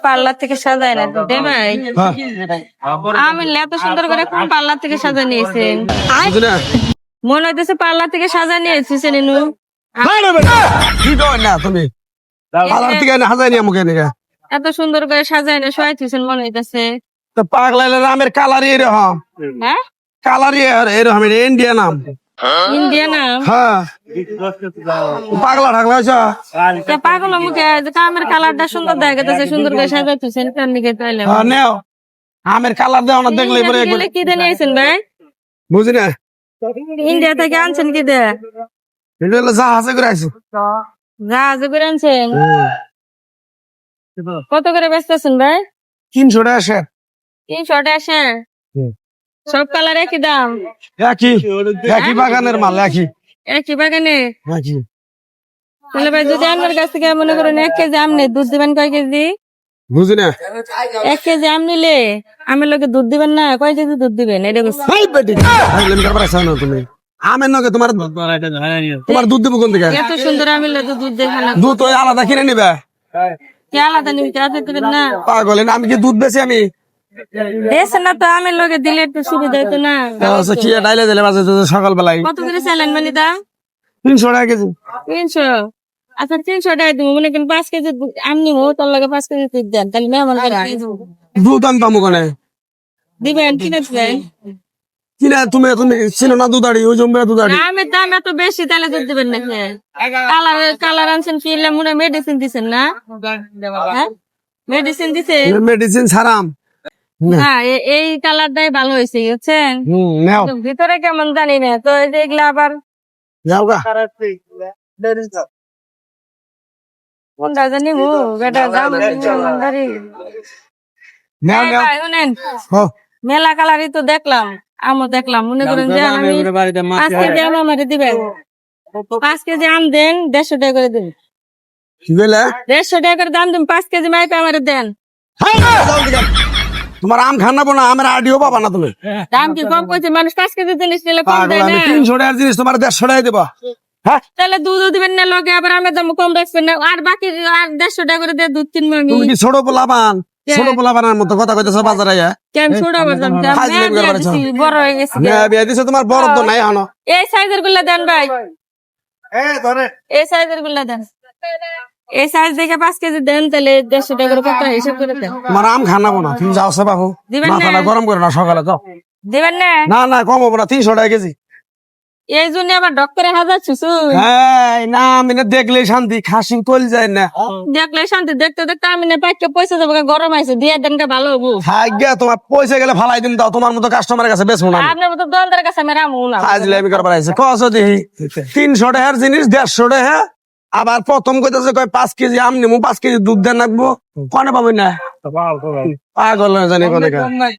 Parlour থেকে সাজায় না তো ভাই, আমি এত সুন্দর করে কোন পার্লার থেকে সাজা নিয়েছেন? মনে হইতেছে পার্লার থেকে সাজা নিয়েছেন। তুমি পার্লার থেকে সাজাই নিয়ে মুখে নিয়ে এত সুন্দর করে সাজায় না শোয়াইতেছেন মনে হইতেছে। তো পাগলা আমের কালারই এরকম, হ্যাঁ কালারই এরকম, ইন্ডিয়া নাম। ইন্ডিয়া নাম? হ্যাঁ পাগলা ঠাকলা পাগল মুখে আমের কালারটা সুন্দর দেখা যাচ্ছে, সুন্দর করে সাজাইতেছেন কার নিকে তাইলে নেও আমের কালার দেওয়া না দেখলে পরে কি দিয়ে নিয়েছেন ভাই? বুঝি না ইন্ডিয়া থেকে আনছেন কি দিয়ে? জাহাজে করে আইসি। জাহাজে করে আনছেন? কত করে বেচতেছেন ভাই? 300 টাকা শেয়ার। 300 টাকা? সব কালার একই দাম? একই বাগানের মাল, একই বাগানে। একই। তাহলে ভাই যদি আমার কাছ থেকে মনে করেন 1 কেজি আম নেই, দুধ দিবেন কয় কেজি? বুঝি না 1 কেজি আম নিলে আমের লোকে দুধ দিবেন না, কয় কেজি দুধ দিবেন? এটা তুমি আমের নগে তোমার দুধ দেবো কোন থেকে? এত সুন্দর আমের লোকে দুধ দেবে না। দুধ ওই আলাদা কিনে নিবে। কি আলাদা নিবি? দিবেন না পাগল, আমি কি দুধ বেশি? আমি না তো আমের লোকে দিলে একটু সুবিধা হতো না। কি ডাইলে দিলে বাজে সকাল বেলায়। কত করে চাইলেন মানে দাম? 300 টাকা কেজি। 300? আচ্ছা 300 টাকা দিব, মনে করেন 5 কেজি আম নিবো, তোর লাগে 5 কেজি দুধ দেন, তাহলে মেহমান দুধ আমি পাবো কোনে? দিবেন কিনে দিবেন কিনা? তুমি ছিল না দুধাড়ি, ওই জম্বে দুধাড়ি। আমের দাম এত বেশি, তাহলে দুধ দিবেন না? কালার আনছেন ফিরলে মনে মেডিসিন দিচ্ছেন না? মেডিসিন দিছে? মেডিসিন ছাড়াম। হ্যাঁ এই কালারটাই ভালো হয়েছে বুঝছেন। ভিতরে কেমন জানি না তো, এগুলা আবার কোনটা জানি বেটা দাম মেলা কালারই তো দেখলাম, আমও দেখলাম। মনে করেন যে আমি 5 কেজি আম আমারে দিবেন, 5 কেজি আম দেন, 150 টাকা করে দেন। 150 টাকা করে দাম দেন, 5 কেজি মাইপে আমারে দেন। তোমার আম খানাবো না, আমার আডিও পাবা না। তুমি দাম কি কম কইছে? মানুষ 5 কেজি জিনিস নিলে কম দেয় না। 300 টাকার জিনিস তোমার 150 টাকা দেবা। হ্যাঁ তাহলে দুধ দিবেন না লগে, আবার আমের দাম কম রাখবেন না, আর বাকি আর 150 টাকা করে দিয়ে দুধ কিনবো আমি। তুমি কি ছোট পোলাপান? ছোট পোলাপানের মতো কথা কইতেছো বাজারে। কেন ছোট বাজার? বড় হয়ে গেছে। বিয়া দিছো তোমার বড় তো নাই এখনো। এই সাইজের গুলা দেন ভাই, এই সাইজের গুলা দেন। এই সাইজ দেখে 5 কেজি দেন, তাহলে 150 টাকা করে কত হিসাব করে দেন। তোমার আম খানাবো না, তুমি যাও সে বাবু। মাথাটা গরম করে না সকালে, যাও। দিবেন না? না না কম হবো না, 300 টাকা কেজি। এই জন্য আবার ডক্টরে হাজার ছুসু। হ্যাঁ না, আমি না দেখলে শান্তি, খাসি কল যায় না। দেখলে শান্তি, দেখতে দেখতে আমি না পাইকে পয়সা দেবো, গরম আছে দিয়ে দেন ভালো হবো। তোমার পয়সা গেলে ফালাই দিন, দাও। তোমার মতো কাস্টমারের কাছে বেচবো না, আপনার মতো দোকানদারের কাছে আমি রামু না। ফাজলামি করবার আইছে। কস দেখি 300 টাকার জিনিস 150 টাকা, আবার প্রথম কইতাছে কয় 5 কেজি আম নিমু, 5 কেজি দুধ দেন রাখবো। কনে পাবেন না, পাগল জানি কোনে।